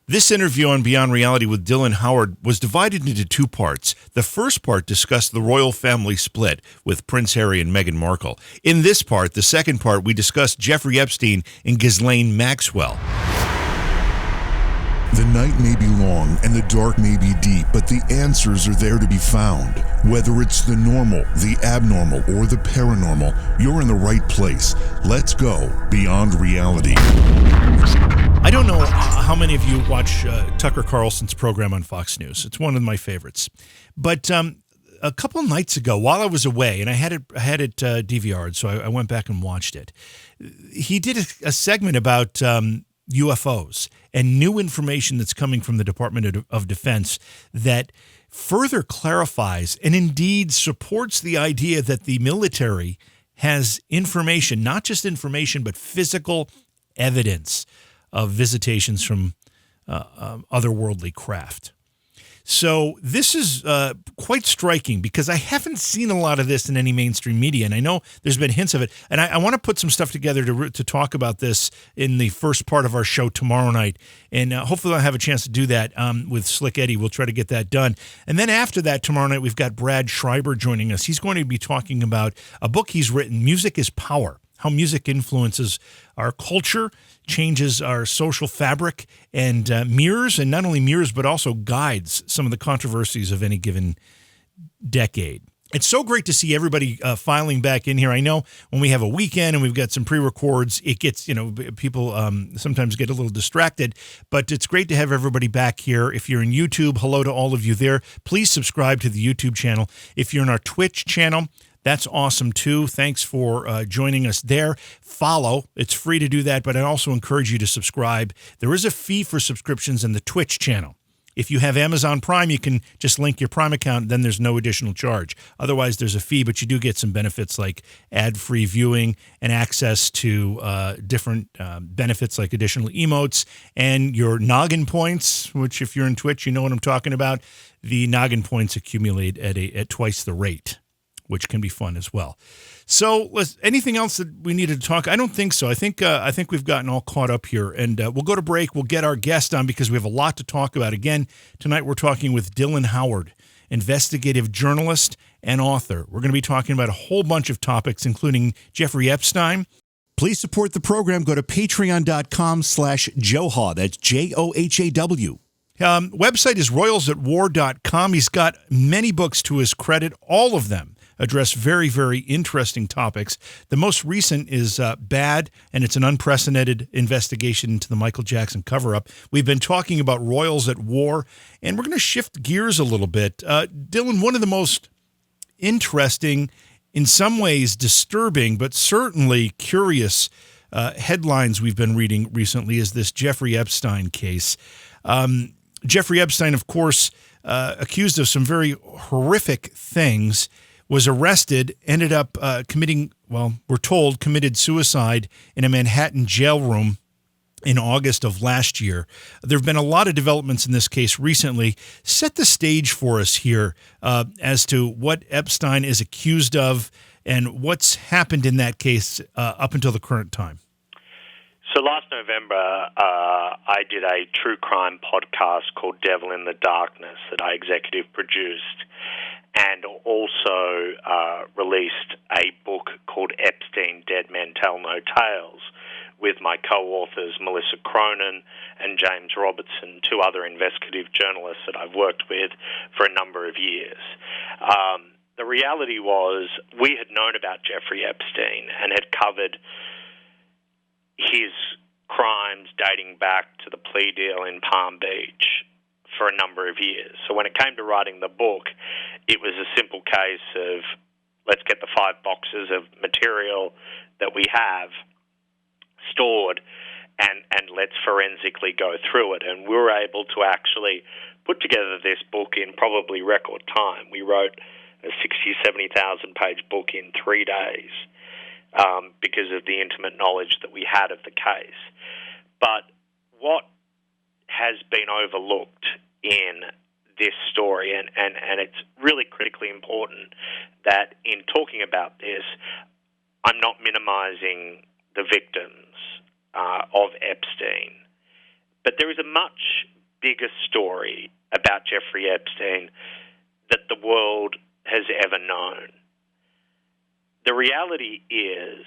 This interview on Beyond Reality with Dylan Howard was divided into two parts. The first part discussed the royal family split with Prince Harry and Meghan Markle. In this part, the second part, we discussed Jeffrey Epstein and Ghislaine Maxwell. The night may be long and the dark may be deep, but the answers are there to be found. Whether it's the normal, the abnormal, or the paranormal, you're in the right place. Let's go Beyond Reality. I don't know how many of you watch Tucker Carlson's program on Fox News. It's one of my favorites. But a couple of nights ago, while I was away, and I had it DVR'd, so I went back and watched it, he did a segment about UFOs and new information that's coming from the Department of Defense that further clarifies and indeed supports the idea that the military has information, not just information, but physical evidence of visitations from otherworldly craft. So this is quite striking because I haven't seen a lot of this in any mainstream media, and I know there's been hints of it. And I want to put some stuff together to talk about this in the first part of our show tomorrow night, and hopefully I'll have a chance to do that with Slick Eddie. We'll try to get that done. And then after that, tomorrow night, we've got Brad Schreiber joining us. He's going to be talking about a book he's written, Music is Power: How Music Influences Our Culture, Changes Our Social Fabric, and mirrors, and not only mirrors, but also guides some of the controversies of any given decade. It's so great to see everybody filing back in here. I know when we have a weekend and we've got some pre-records, it gets, people sometimes get a little distracted, but it's great to have everybody back here. If you're in YouTube, hello to all of you there. Please subscribe to the YouTube channel. If you're in our Twitch channel, that's awesome, too. Thanks for joining us there. Follow. It's free to do that, but I also encourage you to subscribe. There is a fee for subscriptions in the Twitch channel. If you have Amazon Prime, you can just link your Prime account, then there's no additional charge. Otherwise, there's a fee, but you do get some benefits like ad-free viewing and access to different benefits like additional emotes and your noggin points, which if you're in Twitch, you know what I'm talking about. The noggin points accumulate at twice the rate, which can be fun as well. So, anything else that we needed to talk? I don't think so. I think we've gotten all caught up here, and we'll go to break. We'll get our guest on because we have a lot to talk about. Again, tonight we're talking with Dylan Howard, investigative journalist and author. We're going to be talking about a whole bunch of topics, including Jeffrey Epstein. Please support the program. Go to patreon.com/Johaw. That's JOHAW. Website is royalsatwar.com. He's got many books to his credit, all of them address very, very interesting topics. The most recent is Bad, and it's an unprecedented investigation into the Michael Jackson cover-up. We've been talking about Royals at War, and we're going to shift gears a little bit. Dylan, one of the most interesting, in some ways disturbing, but certainly curious headlines we've been reading recently is this Jeffrey Epstein case. Jeffrey Epstein, of course, accused of some very horrific things, was arrested, ended up committed suicide in a Manhattan jail room in August of last year. There have been a lot of developments in this case recently. Set the stage for us here as to what Epstein is accused of and what's happened in that case up until the current time. So last November, I did a true crime podcast called Devil in the Darkness that I executive produced, and also released a book called Epstein, Deadman Tell No Tales with my co-authors Melissa Cronin and James Robertson, two other investigative journalists that I've worked with for a number of years. The reality was we had known about Jeffrey Epstein and had covered his crimes dating back to the plea deal in Palm Beach for a number of years. So when it came to writing the book, it was a simple case of let's get the 5 boxes of material that we have stored and let's forensically go through it. And we were able to actually put together this book in probably record time. We wrote a 70,000 page book in 3 days. Because of the intimate knowledge that we had of the case. But what has been overlooked in this story, and it's really critically important that in talking about this, I'm not minimizing the victims of Epstein, but there is a much biggest story about Jeffrey Epstein that the world has ever known. The reality is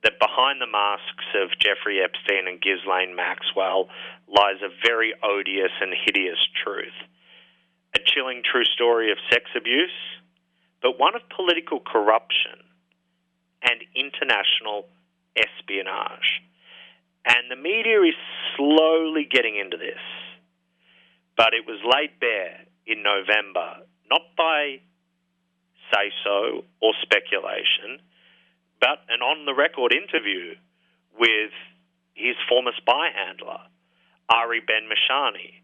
that behind the masks of Jeffrey Epstein and Ghislaine Maxwell lies a very odious and hideous truth. A chilling true story of sex abuse, but one of political corruption and international espionage. And the media is slowly getting into this. But it was laid bare in November, not by say-so or speculation, but an on-the-record interview with his former spy handler, Ari Ben-Mashani,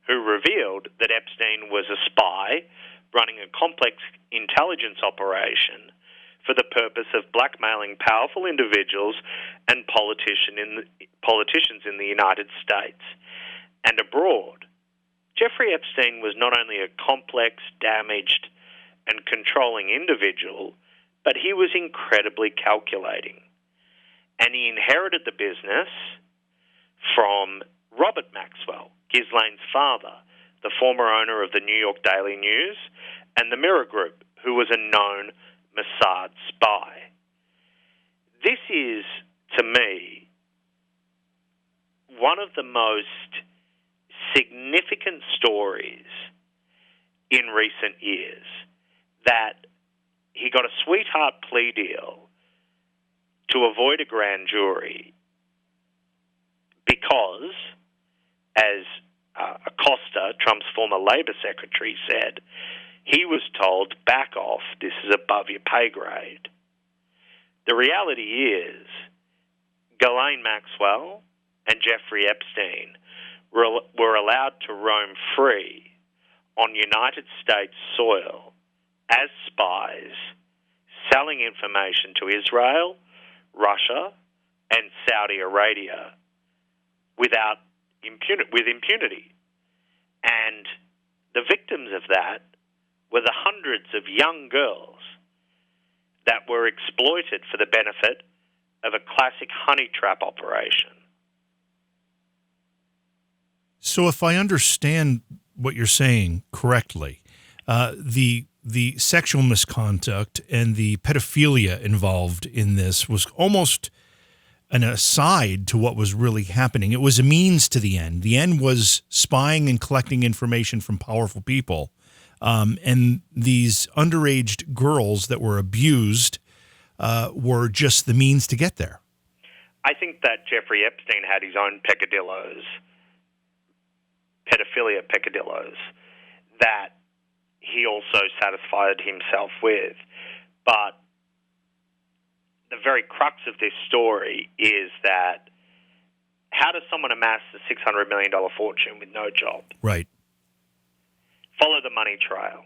who revealed that Epstein was a spy running a complex intelligence operation for the purpose of blackmailing powerful individuals and politicians in the United States and abroad. Jeffrey Epstein was not only a complex, damaged, and controlling individual, but he was incredibly calculating. And he inherited the business from Robert Maxwell, Ghislaine's father, the former owner of the New York Daily News and the Mirror Group, who was a known Mossad spy. This is, to me, one of the most significant stories in recent years, that he got a sweetheart plea deal to avoid a grand jury because, as Acosta, Trump's former Labor secretary, said, he was told, back off, this is above your pay grade. The reality is, Ghislaine Maxwell and Jeffrey Epstein were allowed to roam free on United States soil as spies, selling information to Israel, Russia, and Saudi Arabia with impunity. And the victims of that were the hundreds of young girls that were exploited for the benefit of a classic honey trap operation. So if I understand what you're saying correctly, the sexual misconduct and the pedophilia involved in this was almost an aside to what was really happening. It was a means to the end. The end was spying and collecting information from powerful people. And these underage girls that were abused were just the means to get there. I think that Jeffrey Epstein had his own pedophilia peccadillos, that he also satisfied himself with. But the very crux of this story is that how does someone amass a $600 million fortune with no job? Right. Follow the money trail.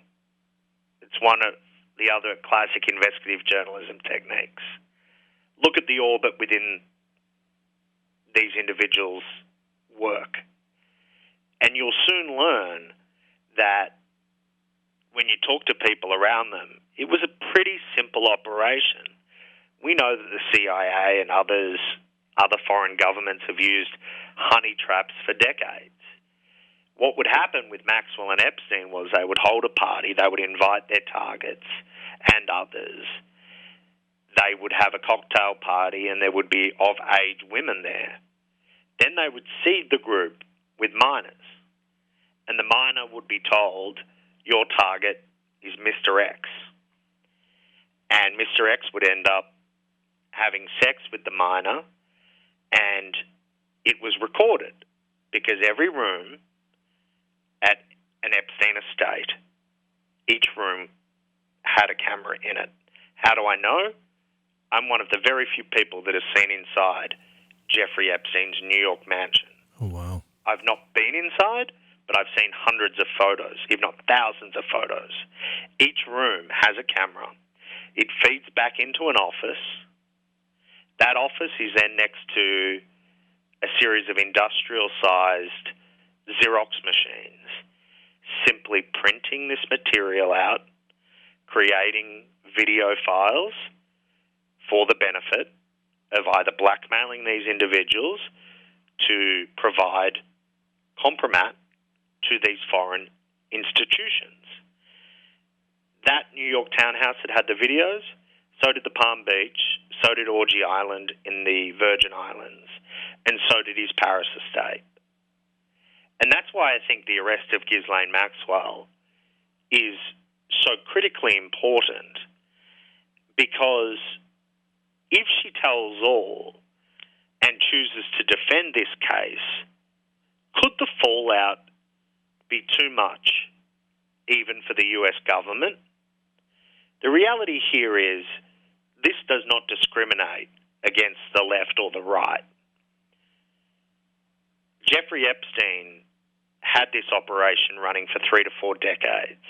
It's one of the other classic investigative journalism techniques. Look at the orbit within these individuals' work, and you'll soon learn that when you talk to people around them, it was a pretty simple operation. We know that the CIA and other foreign governments have used honey traps for decades. What would happen with Maxwell and Epstein was they would hold a party, they would invite their targets and others. They would have a cocktail party and there would be of-age women there. Then they would seed the group with minors. And the minor would be told, your target is Mr. X. And Mr. X would end up having sex with the minor, and it was recorded because every room at an Epstein estate, each room had a camera in it. How do I know? I'm one of the very few people that has seen inside Jeffrey Epstein's New York mansion. Oh, wow. I've not been inside, but I've seen hundreds of photos, if not thousands of photos. Each room has a camera. It feeds back into an office. That office is then next to a series of industrial-sized Xerox machines, simply printing this material out, creating video files for the benefit of either blackmailing these individuals to provide compromat to these foreign institutions. That New York townhouse that had the videos, so did the Palm Beach, so did Orgy Island in the Virgin Islands, and so did his Paris estate. And that's why I think the arrest of Ghislaine Maxwell is so critically important, because if she tells all and chooses to defend this case, could the fallout be too much, even for the US government? The reality here is this does not discriminate against the left or the right. Jeffrey Epstein had this operation running for 3 to 4 decades,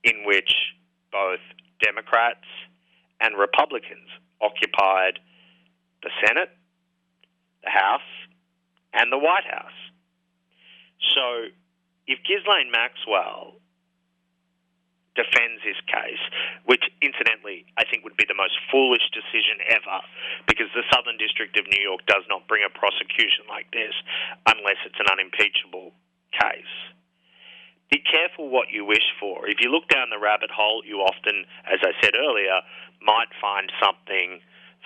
in which both Democrats and Republicans occupied the Senate, the House, and the White House. So if Ghislaine Maxwell defends his case, which incidentally I think would be the most foolish decision ever, because the Southern District of New York does not bring a prosecution like this unless it's an unimpeachable case. Be careful what you wish for. If you look down the rabbit hole, you often, as I said earlier, might find something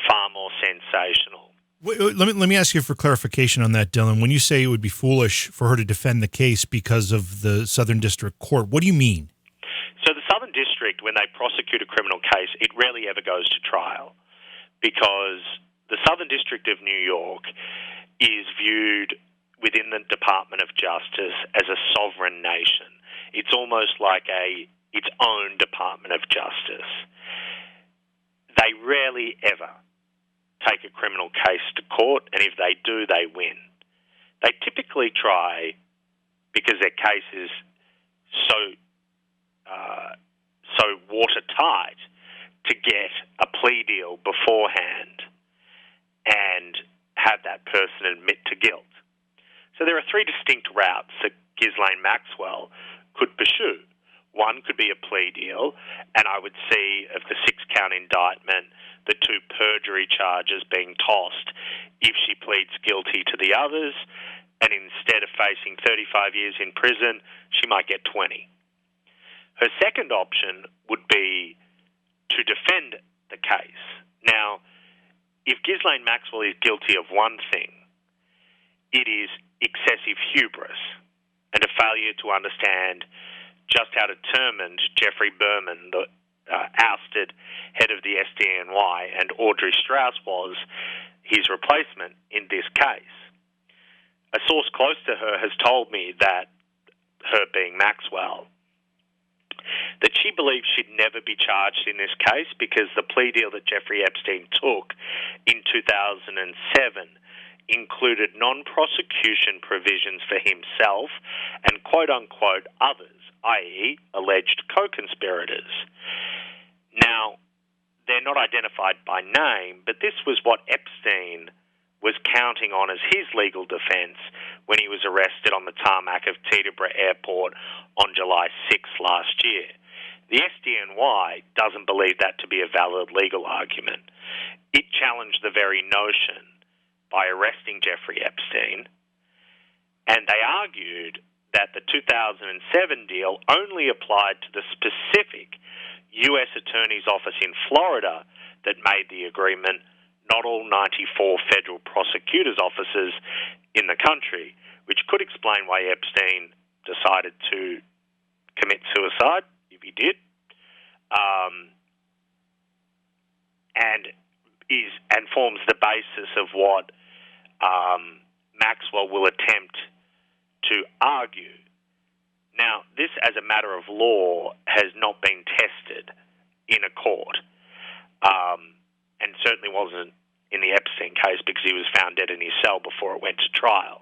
far more sensational. Let me ask you for clarification on that, Dylan. When you say it would be foolish for her to defend the case because of the Southern District Court, what do you mean? So the Southern District, when they prosecute a criminal case, it rarely ever goes to trial, because the Southern District of New York is viewed within the Department of Justice as a sovereign nation. It's almost like its own Department of Justice. They rarely ever take a criminal case to court, and if they do, they win. They typically try, because their case is so watertight, to get a plea deal beforehand and have that person admit to guilt. So there are 3 distinct routes that Ghislaine Maxwell could pursue. One could be a plea deal, and I would see of the 6-count indictment, the 2 perjury charges being tossed if she pleads guilty to the others, and instead of facing 35 years in prison, she might get 20. Her second option would be to defend the case. Now, if Ghislaine Maxwell is guilty of one thing, it is excessive hubris and a failure to understand just how determined Jeffrey Berman, the ousted head of the SDNY, and Audrey Strauss was, his replacement, in this case. A source close to her has told me that, her being Maxwell, that she believes she'd never be charged in this case because the plea deal that Jeffrey Epstein took in 2007 included non-prosecution provisions for himself and quote-unquote others, i.e. alleged co-conspirators. Now, they're not identified by name, but this was what Epstein was counting on as his legal defense when he was arrested on the tarmac of Teterboro Airport on July 6th last year. The SDNY doesn't believe that to be a valid legal argument. It challenged the very notion by arresting Jeffrey Epstein, and they argued that the 2007 deal only applied to the specific U.S. Attorney's Office in Florida that made the agreement, not all 94 federal prosecutors' offices in the country, which could explain why Epstein decided to commit suicide, if he did, and forms the basis of what Maxwell will attempt to argue. Now, this, as a matter of law, has not been tested in a court, and certainly wasn't in the Epstein case because he was found dead in his cell before it went to trial.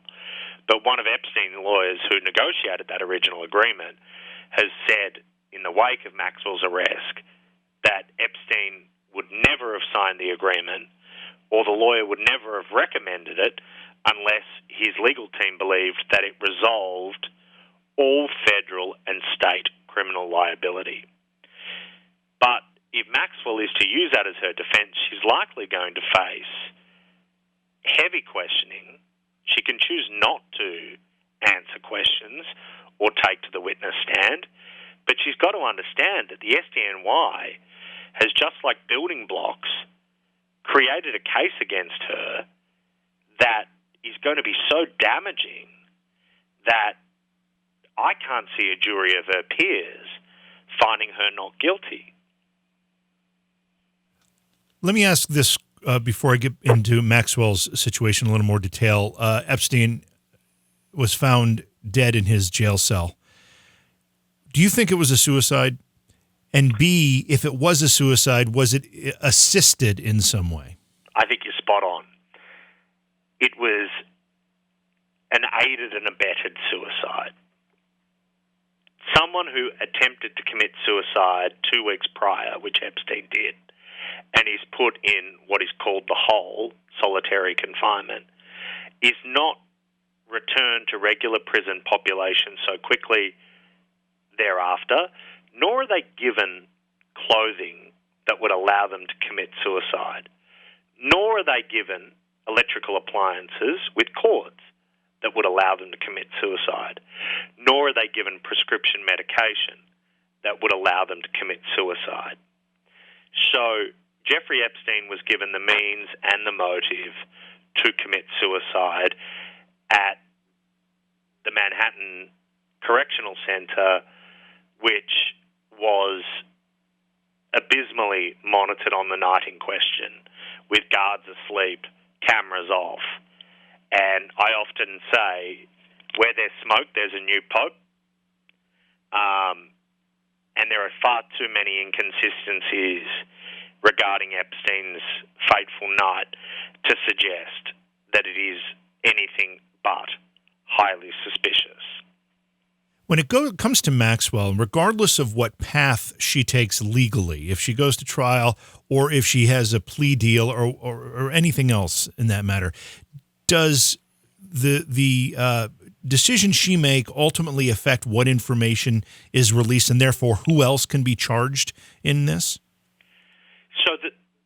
But one of Epstein's lawyers who negotiated that original agreement has said in the wake of Maxwell's arrest that Epstein would never have signed the agreement, or the lawyer would never have recommended it unless his legal team believed that it resolved all federal and state criminal liability. But if Maxwell is to use that as her defense, she's likely going to face heavy questioning. She can choose not to answer questions or take to the witness stand. But she's got to understand that the SDNY has, just like building blocks, created a case against her that is going to be so damaging that I can't see a jury of her peers finding her not guilty. Let me ask this before I get into Maxwell's situation in a little more detail. Epstein was found dead in his jail cell. Do you think it was a suicide? And B, if it was a suicide, was it assisted in some way? I think you're spot on. It was an aided and abetted suicide. Someone who attempted to commit suicide 2 weeks prior, which Epstein did, and is put in what is called the hole, solitary confinement, is not returned to regular prison population so quickly thereafter, nor are they given clothing that would allow them to commit suicide, nor are they given electrical appliances with cords that would allow them to commit suicide, nor are they given prescription medication that would allow them to commit suicide. So Jeffrey Epstein was given the means and the motive to commit suicide at the Manhattan Correctional Center, which was abysmally monitored on the night in question, with guards asleep, cameras off. And I often say, where there's smoke, there's a new pope. And there are far too many inconsistencies regarding Epstein's fateful night to suggest that it is anything but highly suspicious. When it comes to Maxwell, regardless of what path she takes legally, if she goes to trial or if she has a plea deal or anything else in that matter, does the decision she make ultimately affect what information is released and therefore who else can be charged in this? So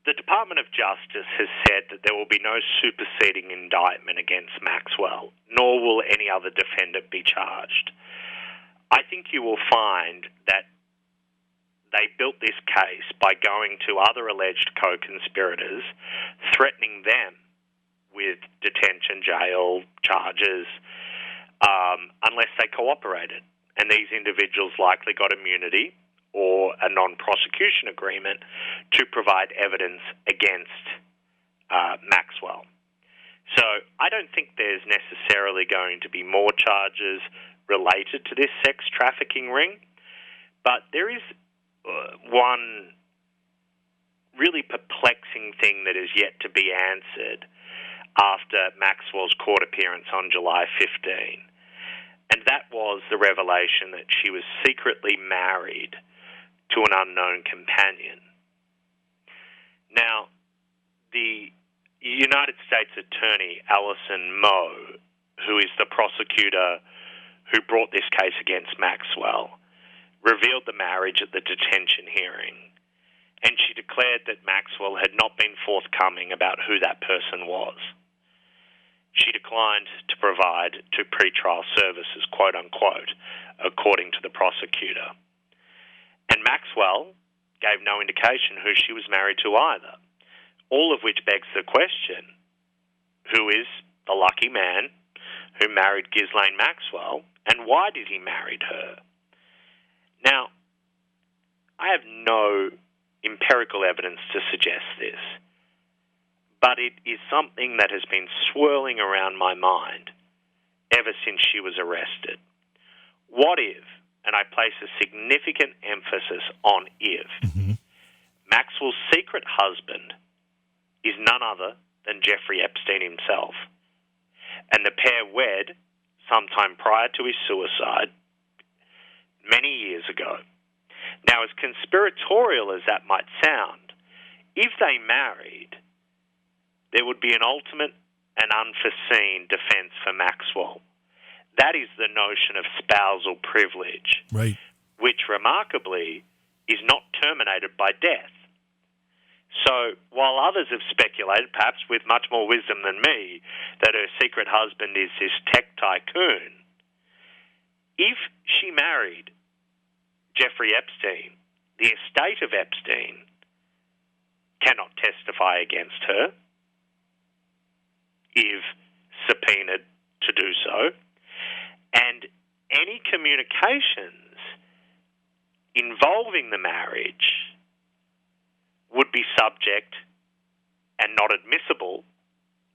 the Department of Justice has said that there will be no superseding indictment against Maxwell, nor will any other defendant be charged. I think you will find that they built this case by going to other alleged co-conspirators, threatening them with detention, jail charges, unless they cooperated. And these individuals likely got immunity or a non-prosecution agreement to provide evidence against Maxwell. So I don't think there's necessarily going to be more charges related to this sex trafficking ring, but there is one really perplexing thing that is yet to be answered after Maxwell's court appearance on July 15, and that was the revelation that she was secretly married to an unknown companion. Now, the United States Attorney Alison Moe, who is the prosecutor who brought this case against Maxwell, revealed the marriage at the detention hearing, and she declared that Maxwell had not been forthcoming about who that person was. She declined to provide to pretrial services, quote unquote, according to the prosecutor. And Maxwell gave no indication who she was married to either, all of which begs the question, who is the lucky man who married Ghislaine Maxwell, and why did he marry her? Now, I have no empirical evidence to suggest this, but it is something that has been swirling around my mind ever since she was arrested. What if, and I place a significant emphasis on if, Maxwell's secret husband is none other than Jeffrey Epstein himself, and the pair wed sometime prior to his suicide many years ago. Now, as conspiratorial as that might sound, if they married, there would be an ultimate and unforeseen defense for Maxwell. That is the notion of spousal privilege, right, which remarkably is not terminated by death. So while others have speculated, perhaps with much more wisdom than me, that her secret husband is this tech tycoon, if she married Jeffrey Epstein, the estate of Epstein cannot testify against her if subpoenaed to do so, and any communications involving the marriage would be subject and not admissible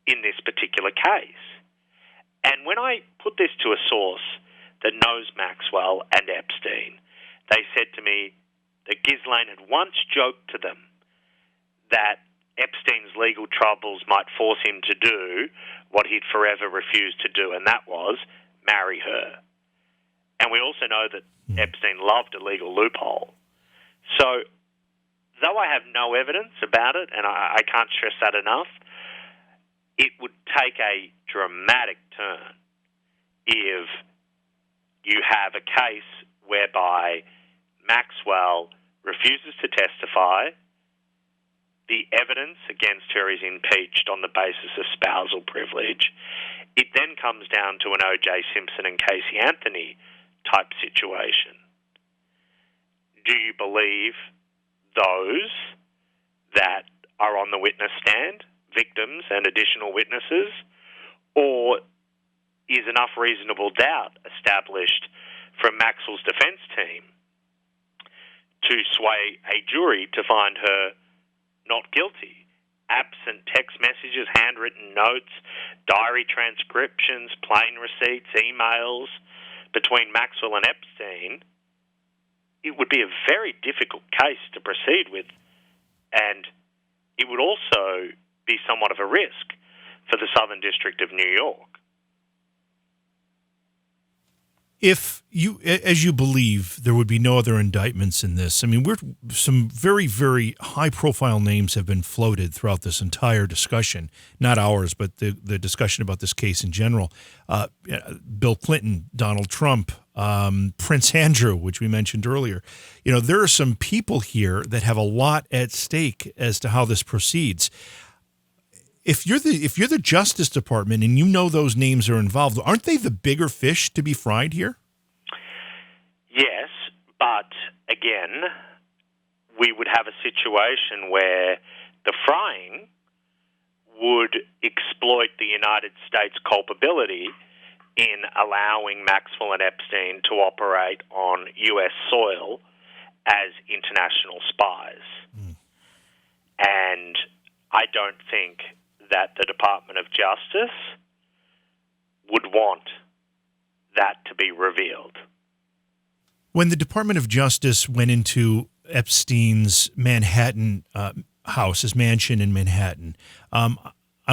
in this particular case. And when I put this to a source that knows Maxwell and Epstein, they said to me that Ghislaine had once joked to them that Epstein's legal troubles might force him to do what he'd forever refused to do, and that was marry her. And we also know that Epstein loved a legal loophole. So, though I have no evidence about it, and I can't stress that enough, it would take a dramatic turn if you have a case whereby Maxwell refuses to testify, the evidence against her is impeached on the basis of spousal privilege. It then comes down to an O.J. Simpson and Casey Anthony type situation. Do you believe those that are on the witness stand, victims and additional witnesses, or is enough reasonable doubt established from Maxwell's defense team to sway a jury to find her not guilty, absent text messages, handwritten notes, diary transcriptions, plane receipts, emails between Maxwell and Epstein? It would be a very difficult case to proceed with, and it would also be somewhat of a risk for the Southern District of New York. If you, as you believe, there would be no other indictments in this, I mean, some very, very high-profile names have been floated throughout this entire discussion, not ours, but the discussion about this case in general. Bill Clinton, Donald Trump, Prince Andrew, which we mentioned earlier. You know, there are some people here that have a lot at stake as to how this proceeds. If you're the Justice Department and you know those names are involved, aren't they the bigger fish to be fried here? Yes, but again, we would have a situation where the frying would exploit the United States culpability in allowing Maxwell and Epstein to operate on U.S. soil as international spies. And I don't think that the Department of Justice would want that to be revealed. When the Department of Justice went into Epstein's Manhattan house, his mansion in Manhattan, I'm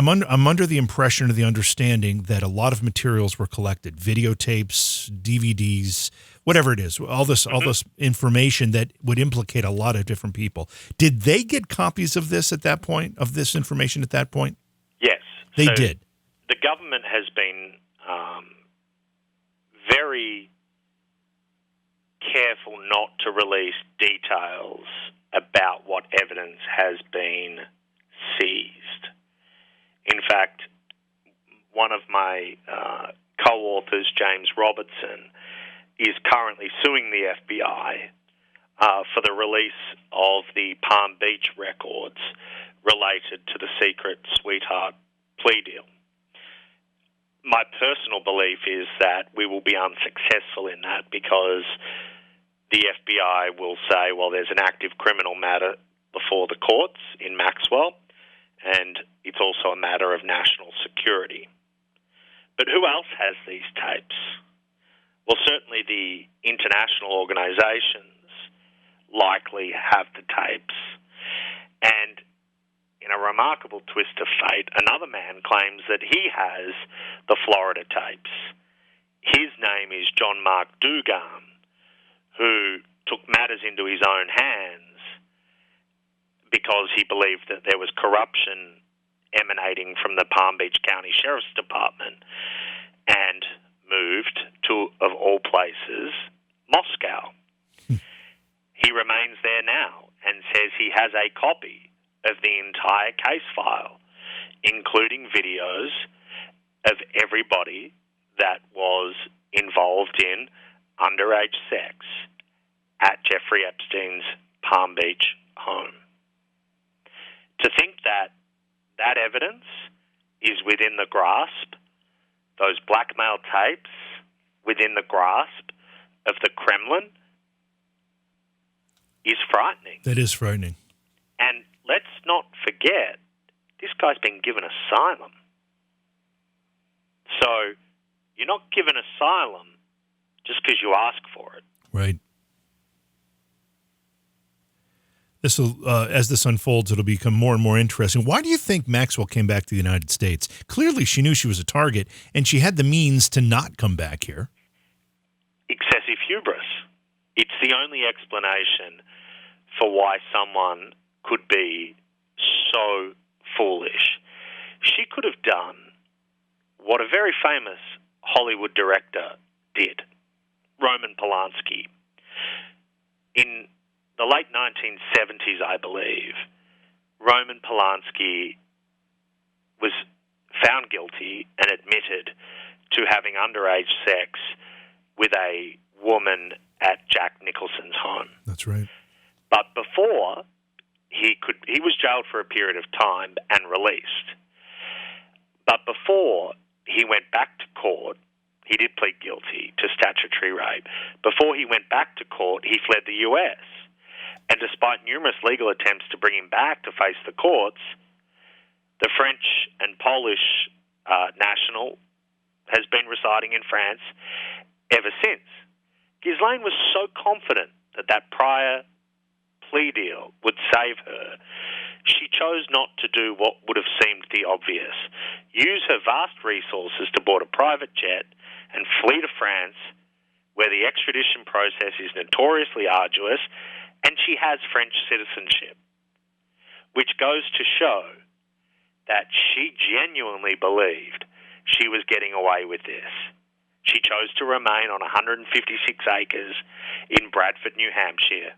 under the impression or the understanding that a lot of materials were collected, videotapes, DVDs, whatever it is, all this information that would implicate a lot of different people. Did they get copies of this at that point, of this information at that point? Yes. They did. The government has been very careful not to release details about what evidence has been seized. In fact, one of my co-authors, James Robertson, is currently suing the FBI for the release of the Palm Beach records related to the secret sweetheart plea deal. My personal belief is that we will be unsuccessful in that because the FBI will say, well, there's an active criminal matter before the courts in Maxwell, and it's also a matter of national security. But who else has these tapes? Well, certainly the international organizations likely have the tapes. And in a remarkable twist of fate, another man claims that he has the Florida tapes. His name is John Mark Dugan, who took matters into his own hands because he believed that there was corruption emanating from the Palm Beach County Sheriff's Department and moved to, of all places, Moscow. He remains there now and says he has a copy of the entire case file, including videos of everybody that was involved in underage sex at Jeffrey Epstein's Palm Beach home. To think that that evidence is within the grasp, those blackmail tapes within the grasp of the Kremlin, is frightening. That is frightening. And let's not forget, this guy's been given asylum. So you're not given asylum just because you ask for it. Right. This will, as this unfolds, it'll become more and more interesting. Why do you think Maxwell came back to the United States? Clearly, she knew she was a target, and she had the means to not come back here. Excessive hubris. It's the only explanation for why someone could be so foolish. She could have done what a very famous Hollywood director did, Roman Polanski. In the late 1970s, I believe, Roman Polanski was found guilty and admitted to having underage sex with a woman at Jack Nicholson's home. That's right. But before he was jailed for a period of time and released. But before he went back to court, he did plead guilty to statutory rape. Before he went back to court, he fled the US. And despite numerous legal attempts to bring him back to face the courts, the French and Polish national has been residing in France ever since. Ghislaine was so confident that that prior plea deal would save her, she chose not to do what would have seemed the obvious. Use her vast resources to board a private jet and flee to France, where the extradition process is notoriously arduous, and she has French citizenship, which goes to show that she genuinely believed she was getting away with this. She chose to remain on 156 acres in Bradford, New Hampshire,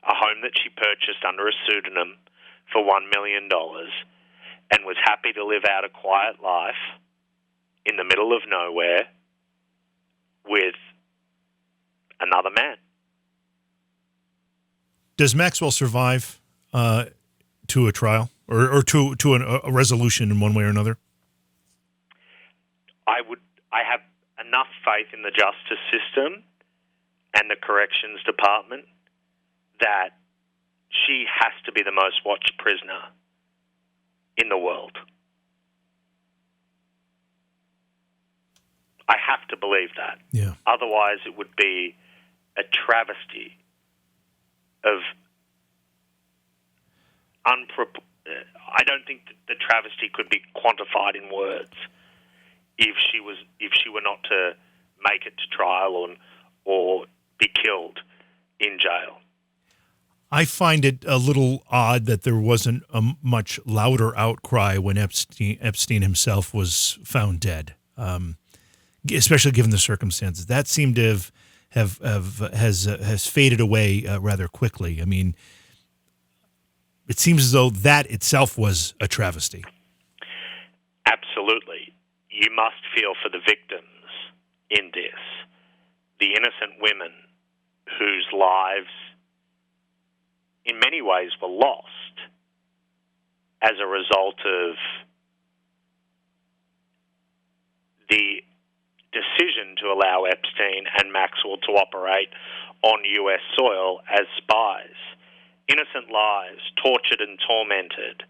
a home that she purchased under a pseudonym for $1 million, and was happy to live out a quiet life in the middle of nowhere with another man. Does Maxwell survive to a trial or to a resolution in one way or another? I have enough faith in the justice system and the corrections department that she has to be the most watched prisoner in the world. I have to believe that. Yeah. Otherwise, it would be a travesty of I don't think that the travesty could be quantified in words if she were not to make it to trial or be killed in jail. I find it a little odd that there wasn't a much louder outcry when Epstein himself was found dead, especially given the circumstances. That seemed to has faded away rather quickly. I mean, it seems as though that itself was a travesty. Absolutely. You must feel for the victims in this, the innocent women whose lives in many ways were lost as a result of the decision to allow Epstein and Maxwell to operate on U.S. soil as spies. Innocent lives tortured and tormented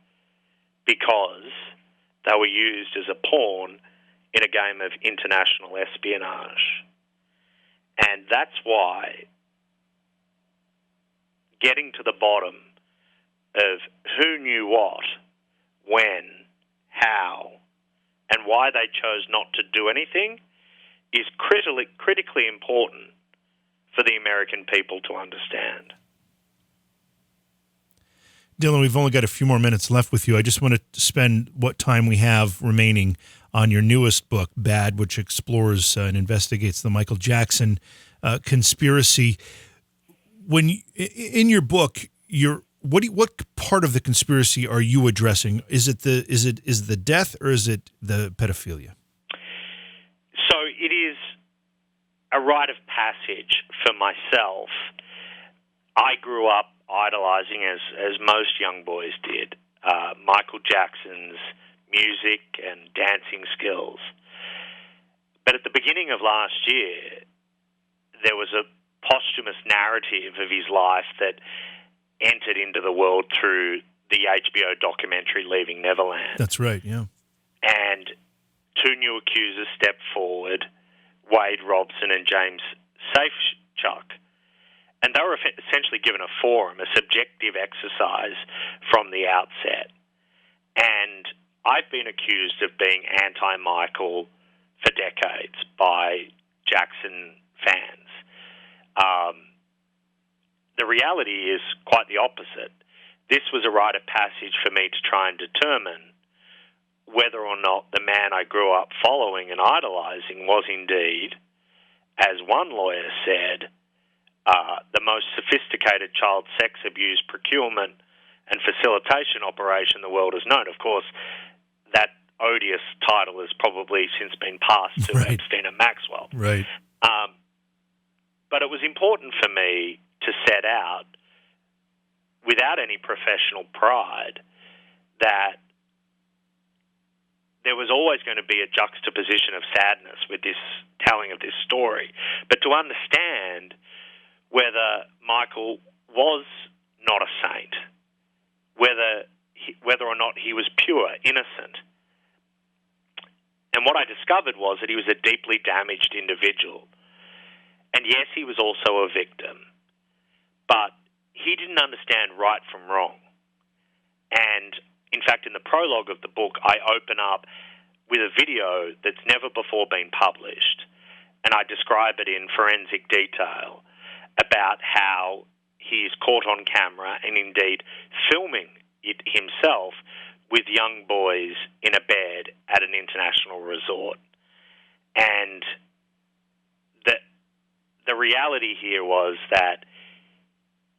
because they were used as a pawn in a game of international espionage. And that's why getting to the bottom of who knew what, when, how, and why they chose not to do anything is critically important for the American people to understand. Dylan, we've only got a few more minutes left with you. I just want to spend what time we have remaining on your newest book, Bad, which explores and investigates the Michael Jackson conspiracy. When in your book, what part of the conspiracy are you addressing? Is it the death or is it the pedophilia? So it is a rite of passage for myself. I grew up idolizing, as most young boys did, Michael Jackson's music and dancing skills. But at the beginning of last year, there was a posthumous narrative of his life that entered into the world through the HBO documentary Leaving Neverland. That's right, yeah. And two new accusers stepped forward, Wade Robson and James Safechuck. And they were essentially given a forum, a subjective exercise from the outset. And I've been accused of being anti-Michael for decades by Jackson fans. The reality is quite the opposite. This was a rite of passage for me to try and determine whether or not the man I grew up following and idolizing was indeed, as one lawyer said, the most sophisticated child sex abuse procurement and facilitation operation the world has known. Of course, that odious title has probably since been passed to right. Epstein and Maxwell. Right. But it was important for me to set out, without any professional pride, that there was always going to be a juxtaposition of sadness with this telling of this story. But to understand whether Michael was not a saint, whether or not he was pure, innocent. And what I discovered was that he was a deeply damaged individual. And yes, he was also a victim, but he didn't understand right from wrong. And in fact, in the prologue of the book, I open up with a video that's never before been published, and I describe it in forensic detail about how he is caught on camera and indeed filming it himself with young boys in a bed at an international resort. And the reality here was that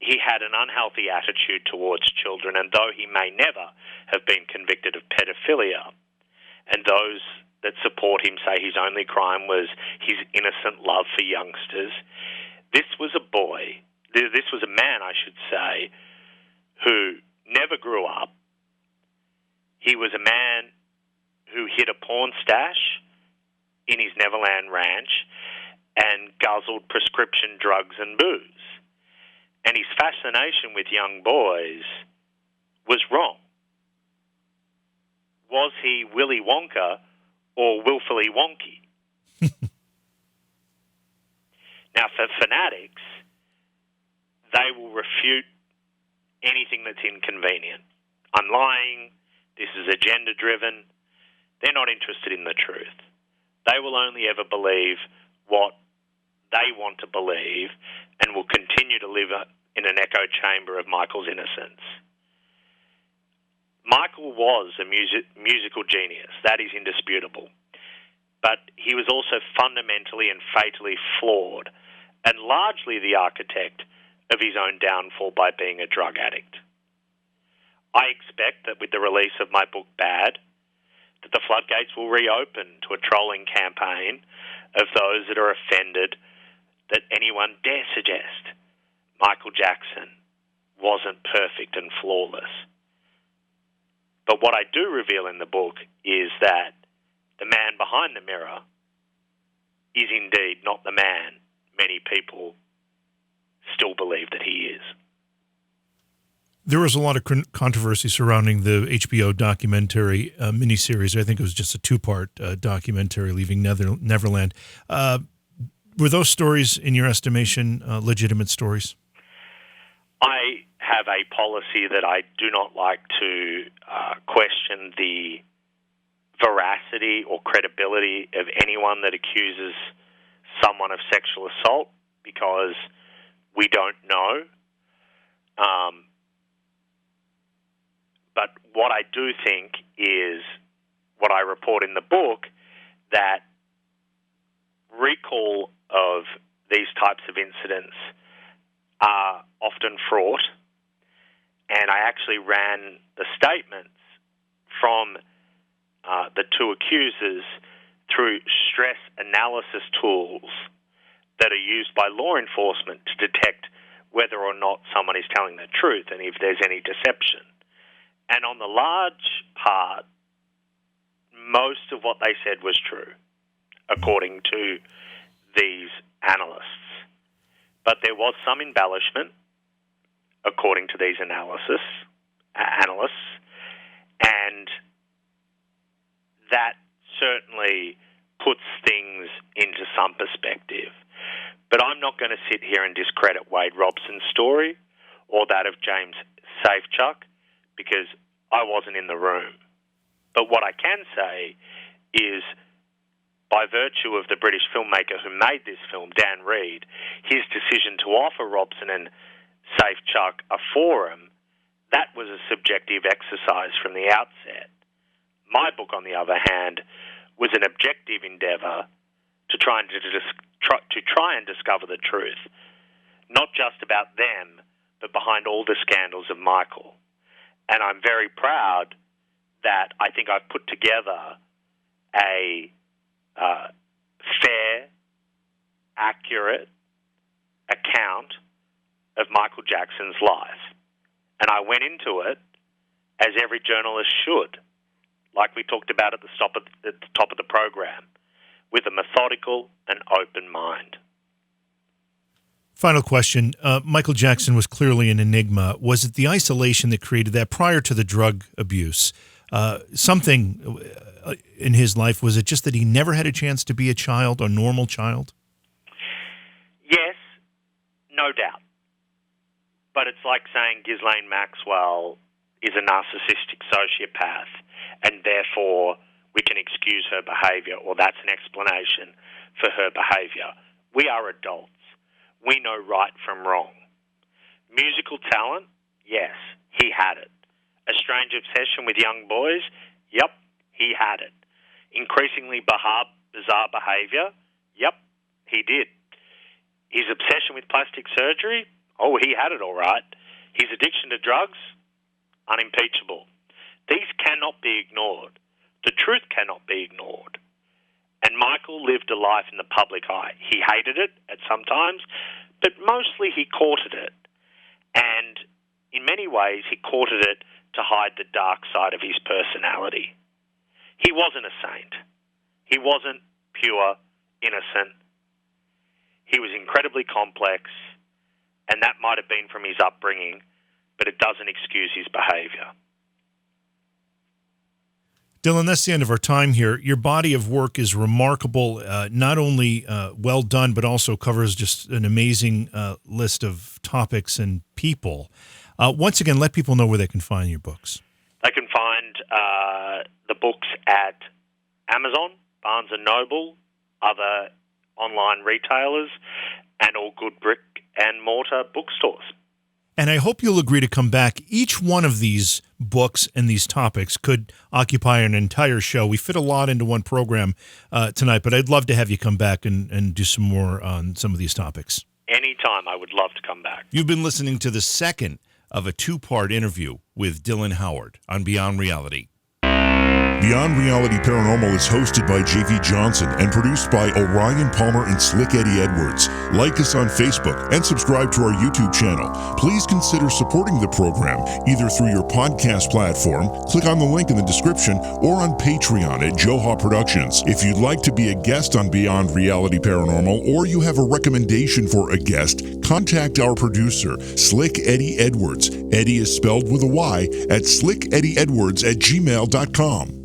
he had an unhealthy attitude towards children, and though he may never have been convicted of pedophilia, and those that support him say his only crime was his innocent love for youngsters, this was a boy, this was a man, I should say, who never grew up. He was a man who hid a porn stash in his Neverland ranch and guzzled prescription drugs and booze. And his fascination with young boys was wrong. Was he Willy Wonka or willfully wonky? Now, for fanatics, they will refute anything that's inconvenient. I'm lying. This is agenda-driven. They're not interested in the truth. They will only ever believe what they want to believe and will continue to live in an echo chamber of Michael's innocence. Michael was a musical genius. That is indisputable. But he was also fundamentally and fatally flawed, and largely the architect of his own downfall by being a drug addict. I expect that with the release of my book, Bad, that the floodgates will reopen to a trolling campaign of those that are offended that anyone dare suggest Michael Jackson wasn't perfect and flawless. But what I do reveal in the book is that the man behind the mirror is indeed not the man many people still believe that he is. There was a lot of controversy surrounding the HBO documentary miniseries. I think it was just a two-part documentary, Leaving Neverland. Were those stories, in your estimation, legitimate stories? I have a policy that I do not like to question the veracity or credibility of anyone that accuses someone of sexual assault, because we don't know. But what I do think is what I report in the book, that recall of these types of incidents are often fraught. And I actually ran the statements from the two accusers through stress analysis tools that are used by law enforcement to detect whether or not someone is telling the truth and if there's any deception. And on the large part, most of what they said was true, according to these analysts. But there was some embellishment, according to these analysts, and that certainly puts things into some perspective. But I'm not going to sit here and discredit Wade Robson's story or that of James Safechuck because I wasn't in the room. But what I can say is, by virtue of the British filmmaker who made this film, Dan Reed, his decision to offer Robson and Safechuck a forum, that was a subjective exercise from the outset. My book, on the other hand, was an objective endeavour to try and discover the truth, not just about them, but behind all the scandals of Markle. And I'm very proud that I think I've put together a fair, accurate account of Michael Jackson's life. And I went into it as every journalist should, like we talked about at the top of the program, with a methodical and open mind. Final question. Michael Jackson was clearly an enigma. Was it the isolation that created that prior to the drug abuse? Something in his life, was it just that he never had a chance to be a child, a normal child? Yes, no doubt. But it's like saying Ghislaine Maxwell is a narcissistic sociopath and therefore we can excuse her behaviour, or that's an explanation for her behaviour. We are adults. We know right from wrong. Musical talent? Yes, he had it. A strange obsession with young boys? Yep, he had it. Increasingly bizarre behaviour? Yep, he did. His obsession with plastic surgery? Oh, he had it all right. His addiction to drugs? Unimpeachable. These cannot be ignored. The truth cannot be ignored. And Michael lived a life in the public eye. He hated it at some times, but mostly he courted it. And in many ways, he courted it to hide the dark side of his personality. He wasn't a saint. He wasn't pure, innocent. He was incredibly complex, and that might have been from his upbringing, but it doesn't excuse his behavior. Dylan, that's the end of our time here. Your body of work is remarkable, not only well done, but also covers just an amazing list of topics and people. Once again, let people know where they can find your books. They can find the books at Amazon, Barnes & Noble, other online retailers, and all good brick and mortar bookstores. And I hope you'll agree to come back. Each one of these books and these topics could occupy an entire show. We fit a lot into one program tonight, but I'd love to have you come back and do some more on some of these topics. Anytime, I would love to come back. You've been listening to the second of a two-part interview with Dylan Howard on Beyond Reality. Beyond Reality Paranormal is hosted by J.V. Johnson and produced by Orion Palmer and Slick Eddie Edwards. Like us on Facebook and subscribe to our YouTube channel. Please consider supporting the program either through your podcast platform, click on the link in the description, or on Patreon at Joha Productions. If you'd like to be a guest on Beyond Reality Paranormal, or you have a recommendation for a guest, contact our producer, Slick Eddie Edwards. Eddie is spelled with a Y at slickeddieedwards@gmail.com.